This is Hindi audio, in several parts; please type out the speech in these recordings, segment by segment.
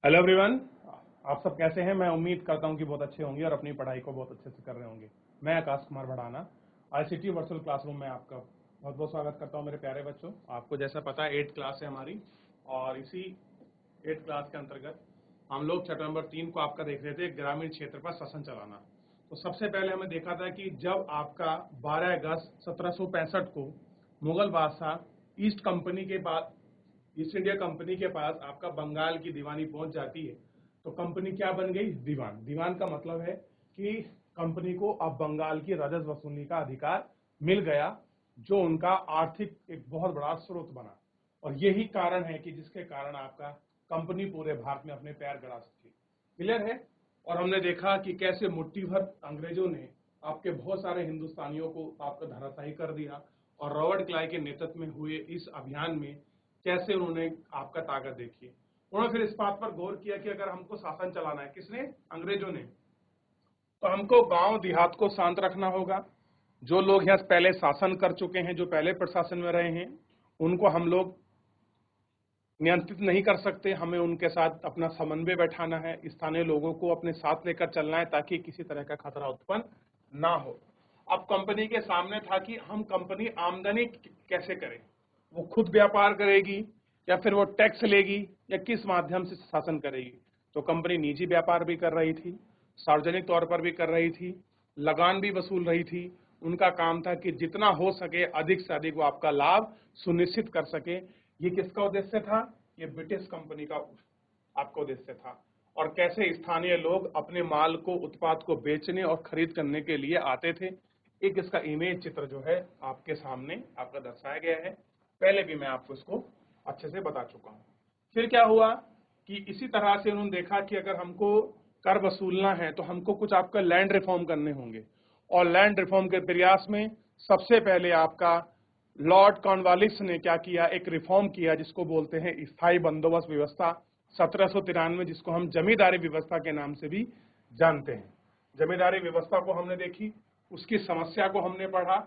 Hello everyone. आप सब कैसे हैं? मैं उम्मीद करता हूं कि बहुत अच्छे होंगे और अपनी पढ़ाई को बहुत अच्छे से कर रहे होंगे। मैं Akash Kumar Bhadana ICT virtual classroom में आपका बहुत बहुत स्वागत करता हूं। मेरे प्यारे बच्चों, आपको जैसा पता है 8th क्लास है हमारी, और इसी 8th क्लास के अंतर्गत हम लोग चैप्टर नंबर 3 को आपका देख रहे थे, ग्रामीण क्षेत्र पर शासन चलाना। तो सबसे पहले हमें देखा था कि जब आपका 12 अगस्त 1765 को मुगल बादशाह ईस्ट इंडिया कंपनी के पास आपका बंगाल की दीवानी पहुंच जाती है, तो कंपनी क्या बन गई? दीवान। दीवान का मतलब है कि कंपनी को अब बंगाल की राजस्व वसूली का अधिकार मिल गया, जो उनका आर्थिक एक बहुत बड़ा स्रोत बना। और यही कारण है कि जिसके कारण आपका कंपनी पूरे भारत में अपने पैर गड़ा सकी। क्लियर है? और हमने देखा कि कैसे मुट्ठी भर अंग्रेजों ने आपके बहुत सारे हिंदुस्तानियों को आपका धराशायी कर दिया, और रॉबर्ट क्लाइव के नेतृत्व में हुए इस अभियान में कैसे उन्होंने आपका ताकत देखी। उन्होंने फिर इस बात पर गौर किया कि अगर हमको शासन चलाना है, किसने? अंग्रेजों ने, तो हमको गांव देहात को शांत रखना होगा। जो लोग यहाँ पहले शासन कर चुके हैं, जो पहले प्रशासन में रहे हैं, उनको हम लोग नियंत्रित नहीं कर सकते। हमें उनके साथ अपना समन्वय बैठाना है, स्थानीय लोगों को अपने साथ लेकर चलना है, ताकि किसी तरह का खतरा उत्पन्न ना हो। अब कंपनी के सामने था कि हम कंपनी आमदनी कैसे करें, वो खुद व्यापार करेगी या फिर वो टैक्स लेगी या किस माध्यम से शासन करेगी। तो कंपनी निजी व्यापार भी कर रही थी, सार्वजनिक तौर पर भी कर रही थी, लगान भी वसूल रही थी। उनका काम था कि जितना हो सके अधिक से अधिक वो आपका लाभ सुनिश्चित कर सके। ये किसका उद्देश्य था? ये ब्रिटिश कंपनी का आपका उद्देश्य था। और कैसे स्थानीय लोग अपने माल को, उत्पाद को बेचने और खरीद करने के लिए आते थे। एक इसका इमेज चित्र जो है आपके सामने आपका दर्शाया गया है। पहले भी मैं आपको इसको अच्छे से बता चुका हूं। फिर क्या हुआ कि इसी तरह से उन्होंने देखा कि अगर हमको कर वसूलना है तो हमको कुछ आपका लैंड रिफॉर्म करने होंगे। और लैंड रिफॉर्म के प्रयास में सबसे पहले आपका लॉर्ड कॉर्नवालिस ने क्या किया? एक रिफॉर्म किया जिसको बोलते हैं स्थायी बंदोबस्त व्यवस्था 1793, जिसको हम जमींदारी व्यवस्था के नाम से भी जानते हैं। जमींदारी व्यवस्था को हमने देखी, उसकी समस्या को हमने पढ़ा।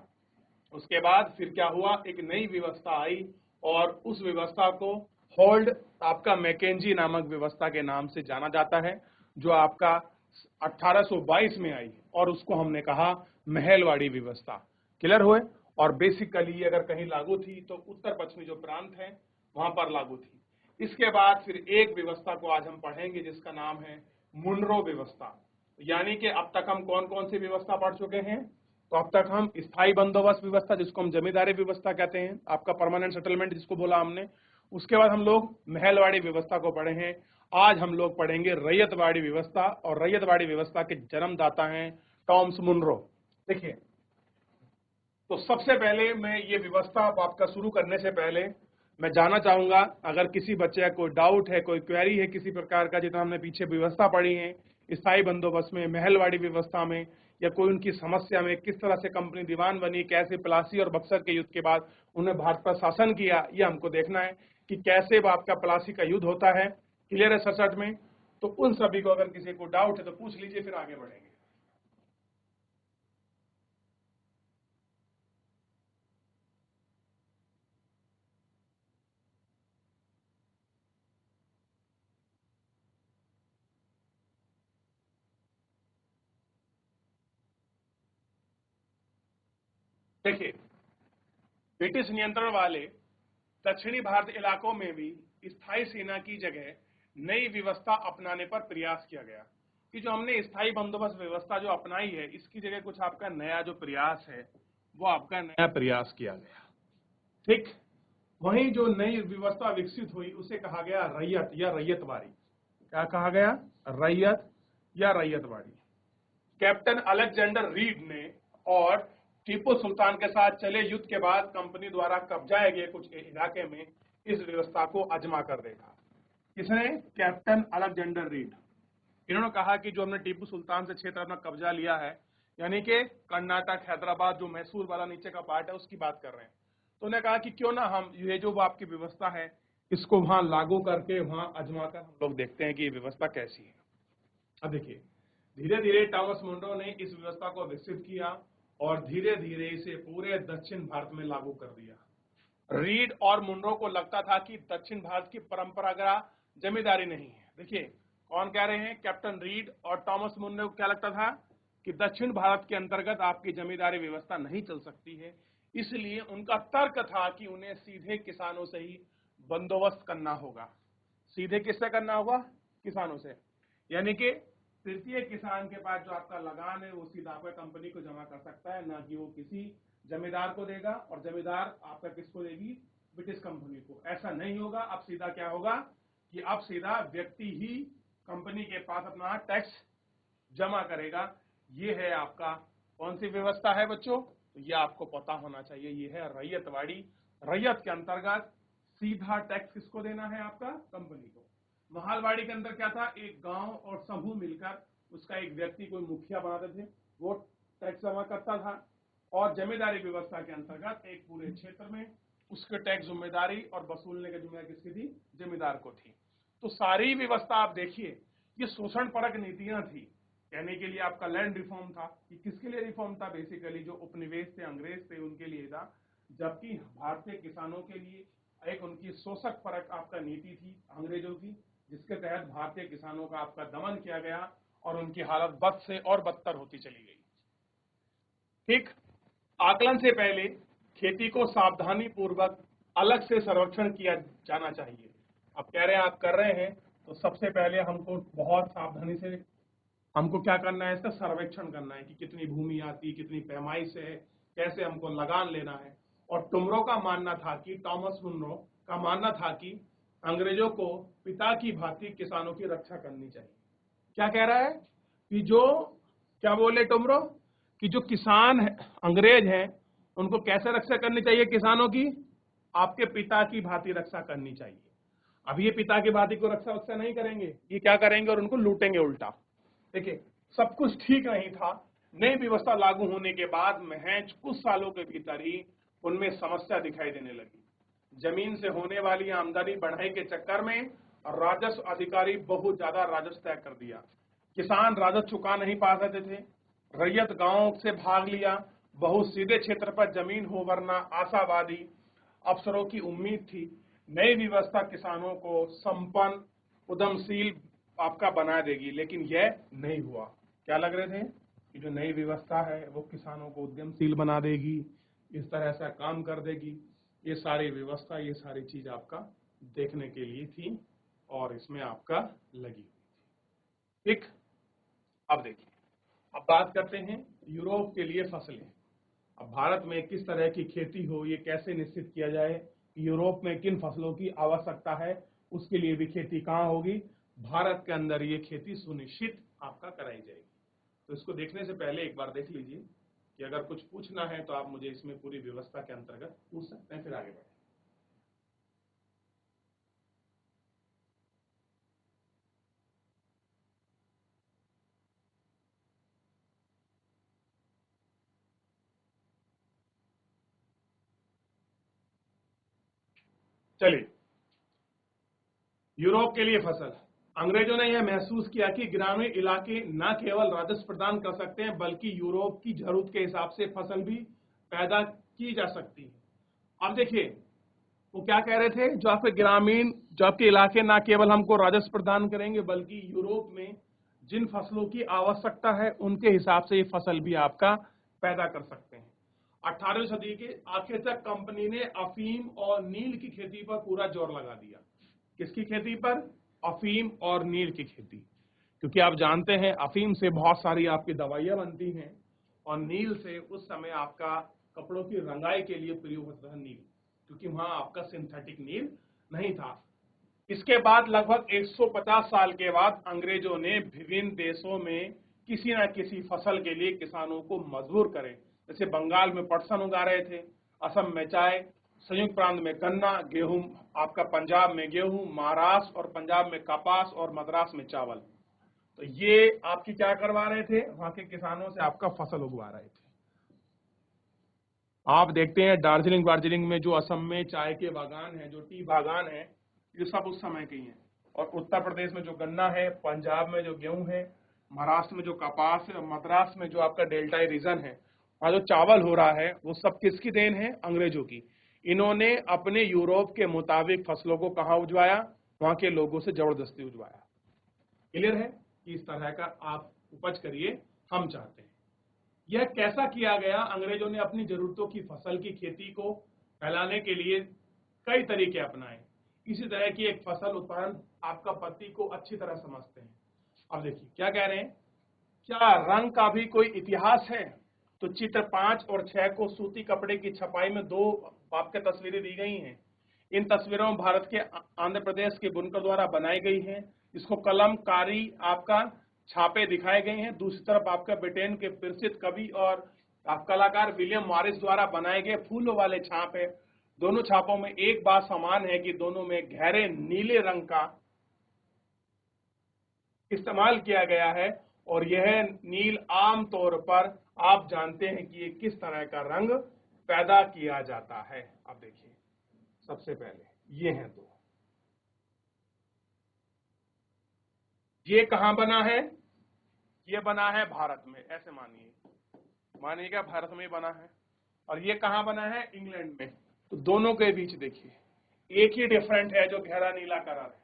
उसके बाद फिर क्या हुआ? एक नई व्यवस्था आई, और उस व्यवस्था को होल्ड आपका मैकेंजी नामक व्यवस्था के नाम से जाना जाता है, जो आपका 1822 में आई, और उसको हमने कहा महलवाड़ी व्यवस्था। क्लियर हुए? और बेसिकली अगर कहीं लागू थी तो उत्तर पश्चिमी जो प्रांत है वहां पर लागू थी। इसके बाद फिर एक व्यवस्था को आज हम पढ़ेंगे जिसका नाम है मुनरो व्यवस्था। यानी कि अब तक हम कौन कौन सी व्यवस्था पढ़ चुके हैं? तो अब तक हम स्थायी बंदोबस्त व्यवस्था, जिसको हम जमींदारी व्यवस्था कहते हैं, आपका परमानेंट सेटलमेंट जिसको बोला हमने। उसके बाद हम लोग महलवाड़ी व्यवस्था को पढ़े हैं। आज हम लोग पढ़ेंगे रैयतवाड़ी व्यवस्था, और रैयतवाड़ी व्यवस्था के जन्मदाता हैं टॉमस मुनरो। देखिए, तो सबसे पहले मैं ये व्यवस्था आपका शुरू करने से पहले मैं जानना चाहूंगा, अगर किसी बच्चे का कोई डाउट है, कोई क्वेरी है किसी प्रकार का, जितना हमने पीछे व्यवस्था पढ़ी है स्थायी बंदोबस्त में, महलवाड़ी व्यवस्था में, या कोई उनकी समस्या में, किस तरह से कंपनी दीवान बनी, कैसे प्लासी और बक्सर के युद्ध के बाद उन्हें भारत पर शासन किया, ये हमको देखना है कि कैसे वो आपका प्लासी का युद्ध होता है। क्लियर है 67 में? तो उन सभी को अगर किसी को डाउट है तो पूछ लीजिए, फिर आगे बढ़ेंगे। देखिए, ब्रिटिश नियंत्रण वाले दक्षिणी भारत इलाकों में भी स्थायी सेना की जगह नई व्यवस्था अपनाने पर प्रयास किया गया। कि जो हमने स्थायी बंदोबस्त व्यवस्था जो अपनाई है, इसकी जगह कुछ आपका नया जो प्रयास है वो आपका नया प्रयास किया गया। ठीक, वहीं जो नई व्यवस्था विकसित हुई उसे कहा गया रैयत या रैयतवाड़ी। क्या कहा गया? रैयत या रैयतवाड़ी। कैप्टन अलेक्जेंडर रीड ने और टीपू सुल्तान के साथ चले युद्ध के बाद कंपनी द्वारा कब्जाए गए कुछ इलाके में इस व्यवस्था को आजमा कर देखा। किसने? Captain Alexander read. इन्होंने कहा कि जो हमने टीपू सुल्तान से क्षेत्र अपना कब्जा लिया है, यानी कि कर्नाटक, हैदराबाद, जो मैसूर वाला नीचे का पार्ट है, उसकी बात कर रहे हैं। तो उन्होंने कहा कि क्यों ना हम ये जो आपकी व्यवस्था है इसको वहां लागू करके, वहां आजमा कर हम लोग देखते हैं कि ये व्यवस्था कैसी है। अब देखिए, धीरे धीरे टॉमस मुनरो ने इस व्यवस्था को विकसित किया और धीरे धीरे इसे पूरे दक्षिण भारत में लागू कर दिया। रीड और मुनरो को लगता था कि दक्षिण भारत की परंपरागत जमींदारी नहीं है। देखिए कौन कह रहे हैं, कैप्टन रीड और टॉमस मुनरो को क्या लगता था कि दक्षिण भारत के अंतर्गत आपकी जमींदारी व्यवस्था नहीं चल सकती है, इसलिए उनका तर्क था कि उन्हें सीधे किसानों से ही बंदोबस्त करना होगा। सीधे किससे करना होगा, किसानों से, यानी कि तृतीय किसान के पास जो आपका लगान है वो सीधा आपका कंपनी को जमा कर सकता है, ना कि वो किसी जमींदार को देगा, और जमींदार आपका किसको देगी, ब्रिटिश कंपनी को। ऐसा नहीं होगा, अब सीधा क्या होगा कि अब सीधा व्यक्ति ही कंपनी के पास अपना टैक्स जमा करेगा। ये है आपका कौन सी व्यवस्था है बच्चों, तो ये आपको पता होना चाहिए, ये है रैयतवाड़ी। रैयत के अंतर्गत सीधा टैक्स किसको देना है, आपका कंपनी को। महालवाड़ी के अंदर क्या था, एक गांव और समूह मिलकर उसका एक व्यक्ति कोई मुखिया बनाते थे, वो टैक्स जमा करता था, और जमींदारी व्यवस्था के अंतर्गत एक पूरे क्षेत्र में उसके टैक्स जिम्मेदारी और वसूलने की जिम्मेदारी किसकी थी, जमींदार को थी। तो सारी व्यवस्था आप देखिए, ये शोषण परक नीतियां थी। कहने के लिए आपका लैंड रिफॉर्म था, कि किसके लिए रिफॉर्म था, बेसिकली जो उपनिवेश थे, अंग्रेज थे, उनके लिए था, जबकि भारतीय किसानों के लिए एक उनकी शोषक परक आपका नीति थी अंग्रेजों की, जिसके तहत भारतीय किसानों का आपका दमन किया गया और उनकी हालत बद से और बदतर होती चली गई। ठीक, आकलन से पहले खेती को सावधानी पूर्वक अलग से सर्वेक्षण किया जाना चाहिए। अब कह रहे हैं आप कर रहे हैं, तो सबसे पहले हमको बहुत सावधानी से हमको क्या करना है, इसका सर्वेक्षण करना है कि कितनी भूमि आती है, कितनी पैमाइश है, कैसे हमको लगान लेना है। और टुमरो का मानना था कि, टॉमस मुनरो का मानना था कि अंग्रेजों को पिता की भांति किसानों की रक्षा करनी चाहिए। क्या कह रहा है कि जो, क्या बोले टुमरो, कि जो किसान है, अंग्रेज हैं, उनको कैसे रक्षा करनी चाहिए किसानों की, आपके पिता की भांति रक्षा करनी चाहिए। अब ये पिता की भांति को रक्षा नहीं करेंगे, ये क्या करेंगे, और उनको लूटेंगे उल्टा। देखिए सब कुछ ठीक नहीं था, नई व्यवस्था लागू होने के बाद महज कुछ सालों के भीतर ही उनमें समस्या दिखाई देने लगी। जमीन से होने वाली आमदनी बढ़ाई के चक्कर में राजस्व अधिकारी बहुत ज्यादा राजस्व तय कर दिया, किसान राजस्व चुका नहीं पा रहे थे, रैयत गांव से भाग लिया, बहुत सीधे क्षेत्र पर जमीन हो वरना आशावादी अफसरों की उम्मीद थी। नई व्यवस्था किसानों को संपन्न उद्यमशील आपका बना देगी, लेकिन यह नहीं हुआ। क्या लग रहे थे कि जो नई व्यवस्था है वो किसानों को उद्यमशील बना देगी, इस तरह से काम कर देगी। ये सारी व्यवस्था, ये सारी चीज आपका देखने के लिए थी और इसमें आपका लगी हुई थी। ठीक, अब देखिए, अब बात करते हैं यूरोप के लिए फसलें। अब भारत में किस तरह की खेती हो, ये कैसे निश्चित किया जाए कि यूरोप में किन फसलों की आवश्यकता है, उसके लिए भी खेती कहाँ होगी, भारत के अंदर ये खेती सुनिश्चित आपका कराई जाएगी। तो इसको देखने से पहले एक बार देख लीजिए कि अगर कुछ पूछना है तो आप मुझे इसमें पूरी व्यवस्था के अंतर्गत पूछ सकते हैं, फिर आगे बढ़े। चलिए, यूरोप के लिए फसल। अंग्रेजों ने यह महसूस किया कि ग्रामीण इलाके न केवल राजस्व प्रदान कर सकते हैं बल्कि यूरोप की जरूरत के हिसाब से फसल भी पैदा की जा सकती है। अब देखिए वो क्या कह रहे थे, जो आपके ग्रामीण, जो आपके इलाके ना केवल हमको राजस्व प्रदान करेंगे बल्कि यूरोप में जिन फसलों की आवश्यकता है उनके हिसाब से ये फसल भी आपका पैदा कर सकते हैं। 18वीं सदी के आखिर तक कंपनी ने अफीम और नील की खेती पर पूरा जोर लगा दिया। किसकी खेती पर, अफीम और नील की खेती, क्योंकि आप जानते हैं अफीम से बहुत सारी आपकी दवाइयां बनती हैं और नील से उस समय आपका कपड़ों की रंगाई के लिए प्रयोग होता था नील, क्योंकि वहां आपका सिंथेटिक नील नहीं था। इसके बाद लगभग 150 साल के बाद अंग्रेजों ने विभिन्न देशों में किसी न किसी फसल के लिए किसानों को मजबूर करें। जैसे बंगाल में पटसन उगा रहे थे, असम में चाय, संयुक्त प्रांत में गन्ना, गेहूं, आपका पंजाब में गेहूं, महाराष्ट्र और पंजाब में कपास और मद्रास में चावल। तो ये आपकी क्या करवा रहे थे, वहां के किसानों से आपका फसल उगवा रहे थे। आप देखते हैं दार्जिलिंग में जो असम में चाय के बागान हैं, जो टी बागान है, ये सब उस समय के ही हैं। और उत्तर प्रदेश में जो गन्ना है, पंजाब में जो गेहूं है, महाराष्ट्र में जो कपास है और मद्रास में जो आपका डेल्टाई रीजन है, वहां जो चावल हो रहा है, वो सब किसकी देन है, अंग्रेजों की। इन्होंने अपने यूरोप के मुताबिक फसलों को कहाँ उगवाया, वहां के लोगों से जबरदस्ती उजवाया। क्लियर है कि इस तरह का आप उपज करिए, हम चाहते हैं। यह कैसा किया गया? अंग्रेजों ने अपनी जरूरतों की फसल की खेती को फैलाने के लिए कई तरीके अपनाए। इसी तरह की एक फसल उत्पादन आपका पत्ती को अच्छी तरह समझते हैं। अब देखिए क्या कह रहे हैं, क्या रंग का भी कोई इतिहास है? तो चित्र 5 और 6 को सूती कपड़े की छपाई में दो आपके तस्वीरें दी गई हैं। इन तस्वीरों में भारत के आंध्र प्रदेश के बुनकर द्वारा बनाई गई है। इसको कलमकारी आपका छापे दिखाए गए हैं। दूसरी तरफ आपका ब्रिटेन के प्रसिद्ध कवि और कलाकार विलियम मॉरिस द्वारा बनाए गए फूलों वाले छाप है। दोनों छापों में एक बात समान है कि दोनों में गहरे नीले रंग का इस्तेमाल किया गया है, और यह नील आमतौर पर आप जानते हैं कि ये किस तरह का रंग पैदा किया जाता है। अब देखिए, सबसे पहले ये हैं दो। ये कहां बना है? ये बना है भारत में, ऐसे मानिएगा भारत में बना है। और ये कहां बना है? इंग्लैंड में। तो दोनों के बीच देखिए एक ही डिफरेंट है, जो गहरा नीला कलर है।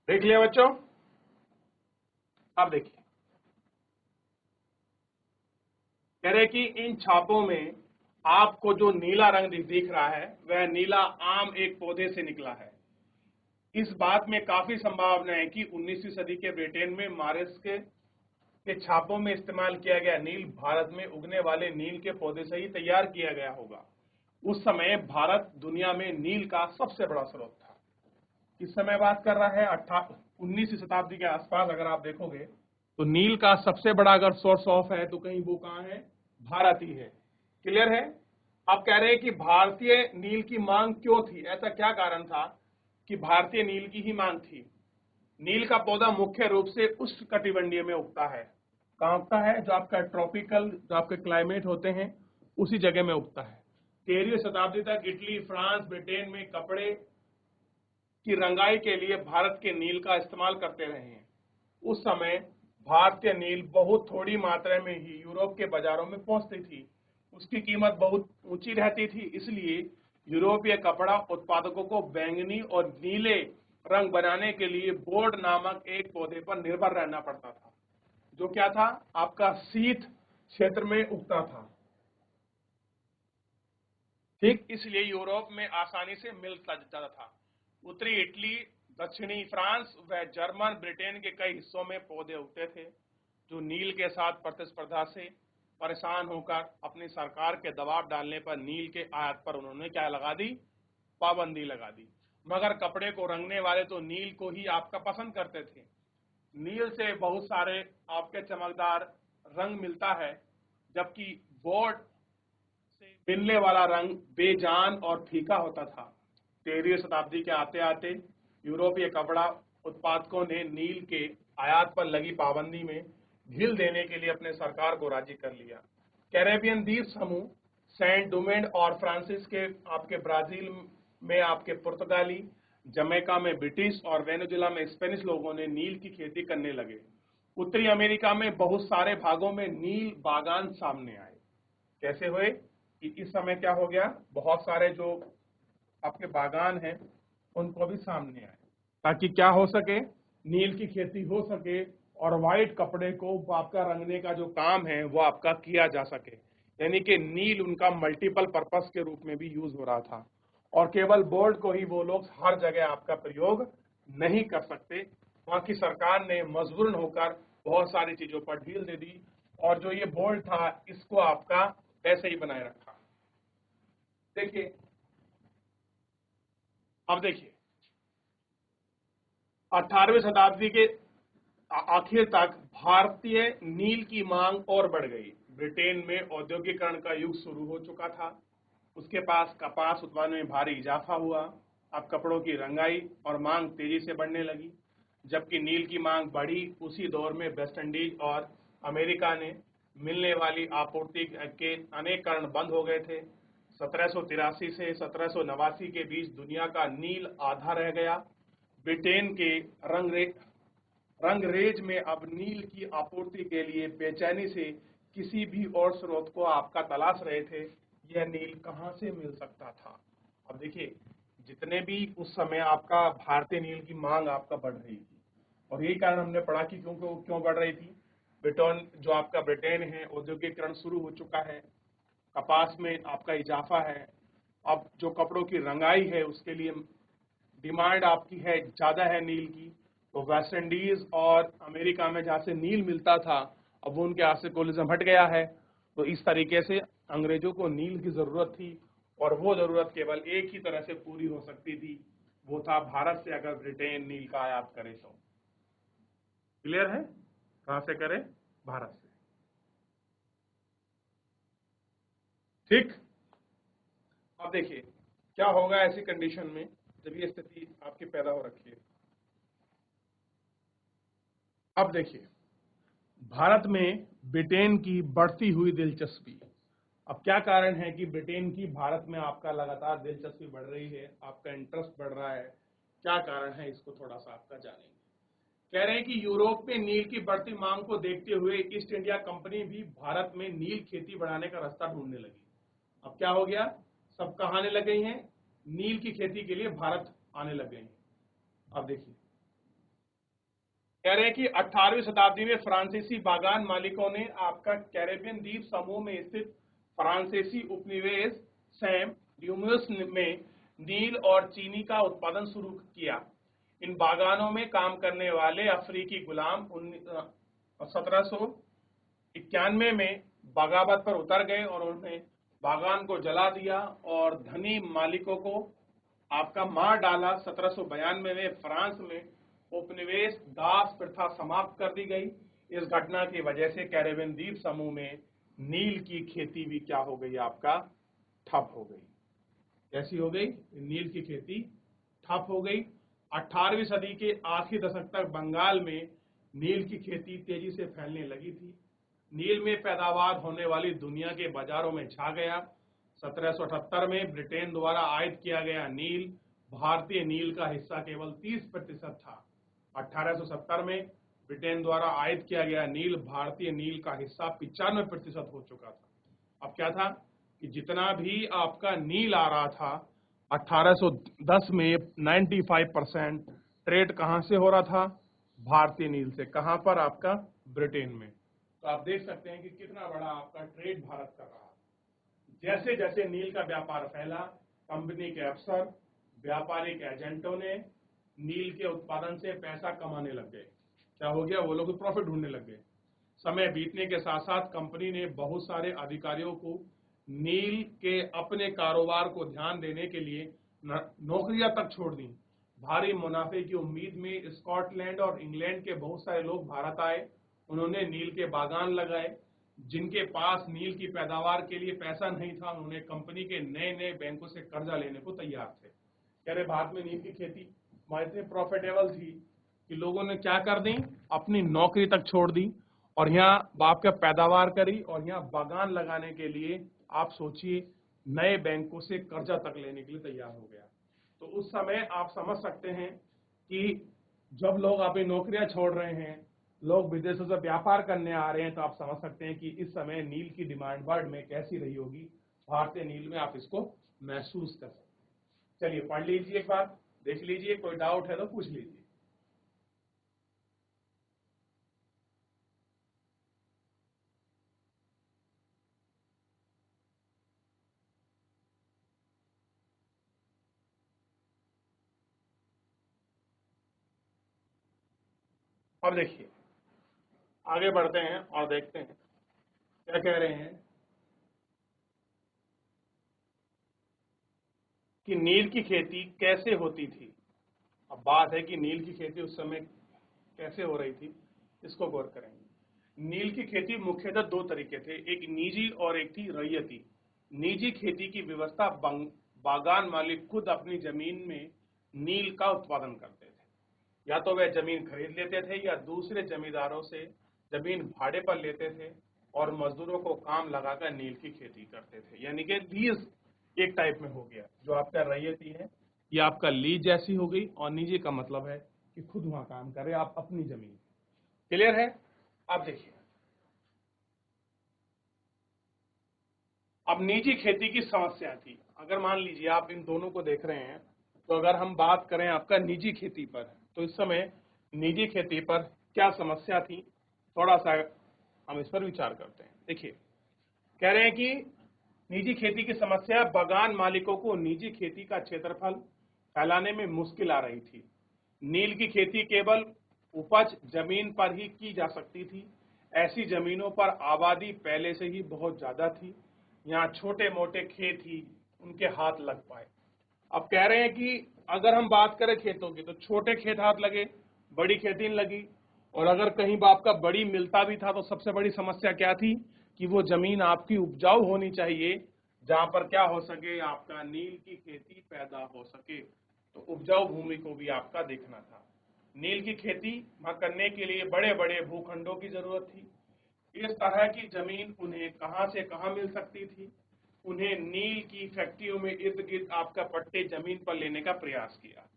देख लिया बच्चों? अब देखिए कह रहे कि इन छापों में आपको जो नीला रंग दिख रहा है वह नीला आम एक पौधे से निकला है। इस बात में काफी संभावना है कि 19वीं सदी के ब्रिटेन में मारिस के छापों में इस्तेमाल किया गया नील भारत में उगने वाले नील के पौधे से ही तैयार किया गया होगा। उस समय भारत दुनिया में नील का सबसे बड़ा स्रोत था। इस समय बात कर रहा है 19वीं शताब्दी के आसपास। अगर आप देखोगे तो नील का सबसे बड़ा अगर सोर्स ऑफ है तो कहीं वो कहां है? भारत ही है। क्लियर है? आप कह रहे हैं कि भारतीय नील की मांग क्यों थी? ऐसा क्या कारण था कि भारतीय नील की ही मांग थी? नील का पौधा मुख्य रूप से उष्णकटिबंधीय में उगता है। कहां उगता है? जो आपका ट्रॉपिकल जो आपके क्लाइमेट होते हैं उसी जगह में उगता है। 13वीं शताब्दी तक इटली, फ्रांस, ब्रिटेन में कपड़े की रंगाई के लिए भारत के नील का इस्तेमाल करते रहे हैं। उस समय भारतीय नील बहुत थोड़ी मात्रा में ही यूरोप के बाजारों में पहुंचती थी। उसकी कीमत बहुत ऊंची रहती थी, इसलिए यूरोपीय कपड़ा उत्पादकों को बैंगनी और नीले रंग बनाने के लिए बोर्ड नामक एक पौधे पर निर्भर रहना पड़ता था, जो क्या था? आपका शीत क्षेत्र में उगता था। ठीक इसलिए यूरोप में आसानी से मिल जाता था। उत्तरी इटली, दक्षिणी फ्रांस व जर्मन ब्रिटेन के कई हिस्सों में पौधे उगते थे, जो नील के साथ प्रतिस्पर्धा से परेशान होकर अपनी सरकार के दबाव डालने पर नील के आयात पर उन्होंने क्या लगा दी? पाबंदी लगा दी। मगर कपड़े को रंगने वाले तो नील को ही आपका पसंद करते थे। नील से बहुत सारे आपके चमकदार रंग मिलता है, जबकि बोर्ड से मिलने वाला रंग बेजान और फीका होता था। 13वीं शताब्दी के आते आते यूरोपीय कपड़ा उत्पादकों ने नील के आयात पर लगी पाबंदी में ढील देने के लिए अपने सरकार को राजी कर लिया। कैरेबियन द्वीप समूह, सेंट डोमिंग और फ्रांसिस के आपके ब्राजील में आपके पुर्तगाली, जमैका में ब्रिटिश और वेनेजुएला में स्पेनिश लोगों ने नील की खेती करने लगे। उत्तरी अमेरिका में बहुत सारे भागों में नील बागान सामने आए। कैसे हुए कि इस समय क्या हो गया? बहुत सारे जो आपके बागान हैं उनको भी सामने आए, ताकि क्या हो सके? नील की खेती हो सके और व्हाइट कपड़े को आपका रंगने का जो काम है वो आपका किया जा सके। यानी कि नील उनका मल्टीपल पर्पस के रूप में भी यूज हो रहा था, और केवल बोर्ड को ही वो लोग हर जगह आपका प्रयोग नहीं कर सकते। वहां की सरकार ने मजबूरन होकर बहुत सारी चीजों पर ढील दे दी, और जो ये बोर्ड था इसको आपका ऐसे ही बनाए रखा। देखिए, अब देखिए 18वीं शताब्दी के आखिर तक भारतीय नील की मांग और बढ़ गई। ब्रिटेन में औद्योगिकरण का युग शुरू हो चुका था। उसके पास कपास उत्पादन में भारी इजाफा हुआ। अब कपड़ों की रंगाई और मांग तेजी से बढ़ने लगी। जबकि नील की मांग बढ़ी, उसी दौर में वेस्ट इंडीज और अमेरिका ने मिलने वाली आपूर्ति के अनेक कारण बंद हो गए थे। 1783 से 1789 के बीच दुनिया का नील आधा रह गया। ब्रिटेन के रंगरेज में अब नील की आपूर्ति के लिए बेचैनी से किसी भी और स्रोत को आपका तलाश रहे थे। यह नील कहां से मिल सकता था? अब देखिए, जितने भी उस समय आपका भारतीय नील की मांग आपका बढ़ रही थी, और यही कारण हमने पढ़ा कि क्यों क्यों क्यों बढ़ रही थी। ब्रिटेन, जो आपका ब्रिटेन है, औद्योगिकरण शुरू हो चुका है, कपास में आपका इजाफा है, अब जो कपड़ों की रंगाई है उसके लिए डिमांड आपकी है, ज्यादा है नील की। तो वेस्ट इंडीज और अमेरिका में जहां से नील मिलता था, अब वो उनके हाथ से कोलिज्म हट गया है। तो इस तरीके से अंग्रेजों को नील की जरूरत थी, और वो जरूरत केवल एक ही तरह से पूरी हो सकती थी, वो था भारत से अगर ब्रिटेन नील का आयात करे तो। क्लियर है? कहां से करे? भारत से। ठीक। अब देखिए क्या होगा ऐसी कंडीशन में जब ये स्थिति आपकी पैदा हो रखी है। अब देखिए, भारत में ब्रिटेन की बढ़ती हुई दिलचस्पी। अब क्या कारण है कि ब्रिटेन की भारत में आपका लगातार दिलचस्पी बढ़ रही है, आपका इंटरेस्ट बढ़ रहा है? क्या कारण है, इसको थोड़ा सा आपका जानेंगे। कह रहे हैं कि यूरोप में नील की बढ़ती मांग को देखते हुए ईस्ट इंडिया कंपनी भी भारत में नील खेती बढ़ाने का रास्ता ढूंढने लगी। अब क्या हो गया, सब कहां आने लग गई हैं? नील की खेती के लिए भारत आने लग गए हैं। अब देखिए, कह रहे हैं कि 18वीं शताब्दी में फ्रांसीसी बागान मालिकों ने आपका कैरेबियन द्वीप समूह में स्थित फ्रांसीसी उपनिवेश सैम ड्यूम्यूस में नील और चीनी का उत्पादन शुरू किया। इन बागानों में काम करने वाले अफ्रीकी गुलाम 1791 में बगावत पर उतर गए और उन्होंने बागान को जला दिया और धनी मालिकों को आपका मार डाला। 1792 में फ्रांस में उपनिवेश दास प्रथा समाप्त कर दी गई। इस घटना की वजह से कैरेबियन द्वीप समूह में नील की खेती भी क्या हो गई, आपका ठप हो गई। कैसी हो गई? नील की खेती ठप हो गई। 18वीं सदी के आखिरी दशक तक बंगाल में नील की खेती तेजी से फैलने लगी थी। नील में पैदावार होने वाली दुनिया के बाजारों में छा गया। 1778 में ब्रिटेन द्वारा आयात किया गया नील भारतीय नील का हिस्सा केवल 30% था। 1870 में ब्रिटेन द्वारा आयात किया गया नील भारतीय नील का हिस्सा 95% हो चुका था। अब क्या था कि जितना भी आपका नील आ रहा था, 1810 में 95% ट्रेड कहां से हो रहा था? भारतीय नील से। कहां पर? आपका ब्रिटेन में। तो आप देख सकते हैं कि कितना बड़ा आपका ट्रेड भारत कर रहा है। जैसे जैसे नील का व्यापार फैला, कंपनी के अफसर, व्यापारिक एजेंटों ने नील के उत्पादन से पैसा कमाने लग गए। क्या हो गया? वो लोग प्रॉफिट ढूंढने लग गए। समय बीतने के साथ साथ कंपनी ने बहुत सारे अधिकारियों को नील के अपने कारोबार को ध्यान देने के लिए नौकरियां तक छोड़ दी। भारी मुनाफे की उम्मीद में स्कॉटलैंड और इंग्लैंड के बहुत सारे लोग भारत आए। उन्होंने नील के बागान लगाए। जिनके पास नील की पैदावार के लिए पैसा नहीं था, उन्होंने कंपनी के नए नए बैंकों से कर्जा लेने को तैयार थे। कह रहे भारत में नील की खेती इतनी प्रॉफिटेबल थी कि लोगों ने क्या कर दी, अपनी नौकरी तक छोड़ दी और यहाँ बाप का पैदावार करी, और यहाँ बागान लगाने के लिए आप सोचिए नए बैंकों से कर्जा तक लेने के लिए तैयार हो गया। तो उस समय आप समझ सकते हैं कि जब लोग अपनी नौकरियां छोड़ रहे हैं, लोग विदेशों से व्यापार करने आ रहे हैं, तो आप समझ सकते हैं कि इस समय नील की डिमांड वर्ल्ड में कैसी रही होगी। भारतीय नील में आप इसको महसूस कर सकते हैं। चलिए पढ़ लीजिए, एक बार देख लीजिए, कोई डाउट है तो पूछ लीजिए। अब देखिए, आगे बढ़ते हैं और देखते हैं क्या कह रहे हैं कि नील की खेती कैसे होती थी। अब बात है कि नील की खेती उस समय कैसे हो रही थी, इसको गौर करेंगे। नील की खेती मुख्यतः दो तरीके थे, एक निजी और एक थी रैयती। निजी खेती की व्यवस्था बागान मालिक खुद अपनी जमीन में नील का उत्पादन करते थे। या तो वह जमीन खरीद लेते थे या दूसरे जमींदारों से जमीन भाड़े पर लेते थे और मजदूरों को काम लगाकर नील की खेती करते थे। यानी कि लीज एक टाइप में हो गया। जो आपका रैयती है ये आपका लीज जैसी हो गई, और निजी का मतलब है कि खुद वहां काम करे, आप अपनी जमीन। क्लियर है? आप देखिए, अब निजी खेती की समस्या थी। अगर मान लीजिए आप इन दोनों को देख रहे हैं, तो अगर हम बात करें आपका निजी खेती पर, तो इस समय निजी खेती पर क्या समस्या थी, थोड़ा सा हम इस पर विचार करते हैं। देखिए, कह रहे हैं कि निजी खेती की समस्या, बागान मालिकों को निजी खेती का क्षेत्रफल फैलाने में मुश्किल आ रही थी। नील की खेती केवल उपज जमीन पर ही की जा सकती थी। ऐसी जमीनों पर आबादी पहले से ही बहुत ज्यादा थी, यहाँ छोटे मोटे खेत ही उनके हाथ लग पाए। अब कह रहे हैं कि अगर हम बात करें खेतों की, तो छोटे खेत हाथ लगे, बड़ी खेती नहीं लगी। और अगर कहीं बाप का बड़ी मिलता भी था, तो सबसे बड़ी समस्या क्या थी कि वो जमीन आपकी उपजाऊ होनी चाहिए, जहां पर क्या हो सके, आपका नील की खेती पैदा हो सके। तो उपजाऊ भूमि को भी आपका देखना था। नील की खेती करने के लिए बड़े बड़े भूखंडों की जरूरत थी। इस तरह की जमीन उन्हें कहां से कहां मिल सकती थी? उन्हें नील की फैक्ट्रियों में इर्द गिर्द आपका पट्टे जमीन पर लेने का प्रयास किया,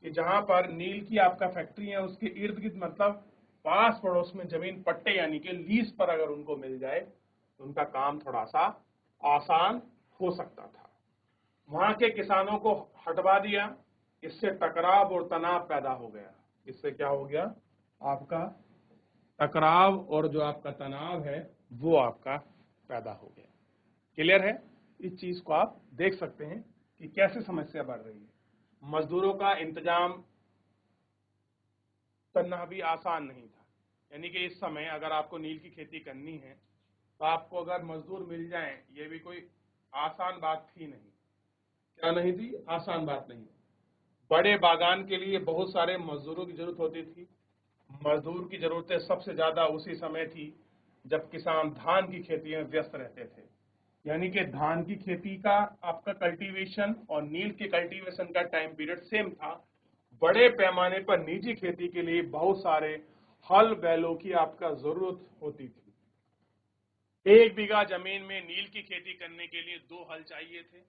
कि जहां पर नील की आपका फैक्ट्री है उसके इर्द गिर्द, मतलब पास पड़ोस में जमीन पट्टे यानी कि लीज पर अगर उनको मिल जाए, तो उनका काम थोड़ा सा आसान हो सकता था। वहां के किसानों को हटवा दिया। इससे टकराव और तनाव पैदा हो गया। इससे क्या हो गया? आपका टकराव और जो आपका तनाव है वो आपका पैदा हो गया। क्लियर है? इस चीज को आप देख सकते हैं कि कैसे समस्या बढ़ रही है। मजदूरों का इंतजाम करना भी आसान नहीं था। यानी कि इस समय अगर आपको नील की खेती करनी है, तो आपको अगर मजदूर मिल जाएं, ये भी कोई आसान बात थी नहीं। क्या नहीं थी? आसान बात नहीं। बड़े बागान के लिए बहुत सारे मजदूरों की जरूरत होती थी। मजदूर की जरूरतें सबसे ज्यादा उसी समय थी जब किसान धान की खेती में व्यस्त रहते थे। यानी कि धान की खेती का आपका कल्टीवेशन और नील के कल्टीवेशन का टाइम पीरियड सेम था। बड़े पैमाने पर निजी खेती के लिए बहुत सारे हल बैलों की आपका जरूरत होती थी। 1 बीघा जमीन में नील की खेती करने के लिए 2 हल चाहिए थे।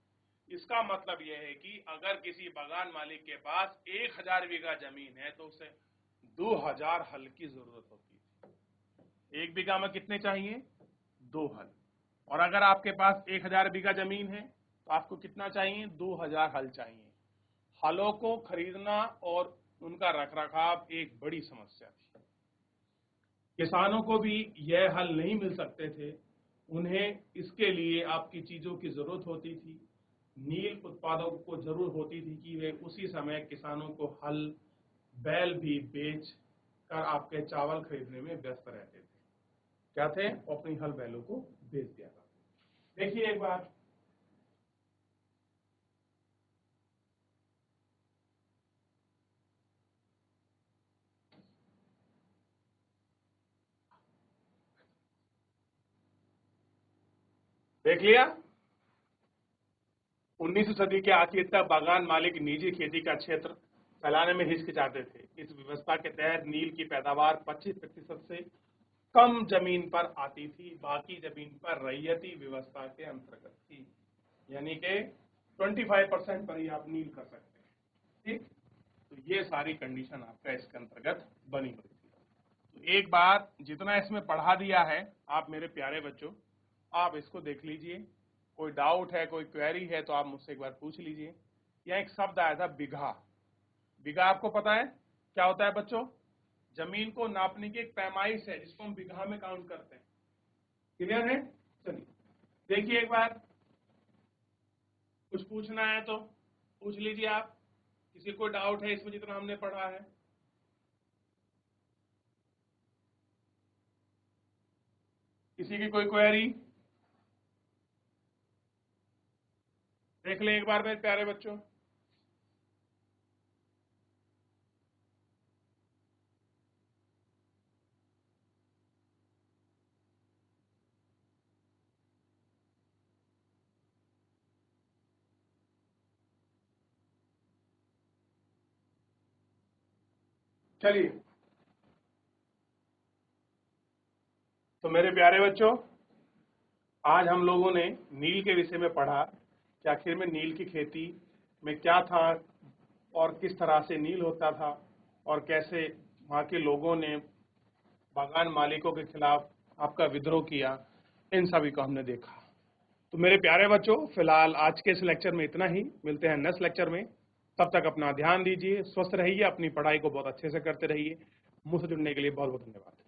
इसका मतलब यह है कि अगर किसी बागान मालिक के पास 1000 बीघा जमीन है, तो उसे 2000 हल की जरूरत होती है। 1 बीघा में कितने चाहिए? 2 हल। और अगर आपके पास 1000 बीघा जमीन है, तो आपको कितना चाहिए? 2000 हल चाहिए। हलों को खरीदना और उनका रखरखाव एक बड़ी समस्या थी। किसानों को भी यह हल नहीं मिल सकते थे। उन्हें इसके लिए आपकी चीजों की जरूरत होती थी। नील उत्पादकों को जरूर होती थी कि वे उसी समय किसानों को हल बैल भी बेच कर आपके चावल खरीदने में व्यस्त रहते थे। क्या थे? अपनी हल बैलों को बेच दिया करते। देखिए एक बार, देख लिया। 19वीं सदी के आखिर तक बागान मालिक निजी खेती का क्षेत्र फैलाने में हिचकिचाते थे। इस व्यवस्था के तहत नील की पैदावार 25% से कम जमीन पर आती थी, बाकी जमीन पर रैयती व्यवस्था के अंतर्गत थी। यानी कि 25% पर ही आप नील कर सकते हैं। ठीक, तो ये सारी कंडीशन आपका इसके अंतर्गत बनी हुई थी। तो एक बार जितना इसमें पढ़ा दिया है, आप मेरे प्यारे बच्चों, आप इसको देख लीजिए। कोई डाउट है, कोई क्वेरी है, तो आप मुझसे एक बार पूछ लीजिए। यहाँ एक शब्द आया था बिघा। बिघा आपको पता है क्या होता है बच्चों? जमीन को नापने की एक पैमाइश है जिसको हम बिघा में काउंट करते हैं। क्लियर है? चलिए देखिए एक बार, कुछ पूछना है तो पूछ लीजिए आप। किसी को डाउट है इसमें जितना हमने पढ़ा है? किसी की कोई क्वेरी? देख लें एक बार मेरे प्यारे बच्चों। चलिए, तो मेरे प्यारे बच्चों, आज हम लोगों ने नील के विषय में पढ़ा कि आखिर में नील की खेती में क्या था, और किस तरह से नील होता था और कैसे वहाँ के लोगों ने बागान मालिकों के खिलाफ आपका विद्रोह किया, इन सभी को हमने देखा। तो मेरे प्यारे बच्चों, फिलहाल आज के इस लेक्चर में इतना ही। मिलते हैं नेक्स्ट लेक्चर में। तब तक अपना ध्यान दीजिए, स्वस्थ रहिए, अपनी पढ़ाई को बहुत अच्छे से करते रहिए। मुझसे जुड़ने के लिए बहुत बहुत धन्यवाद।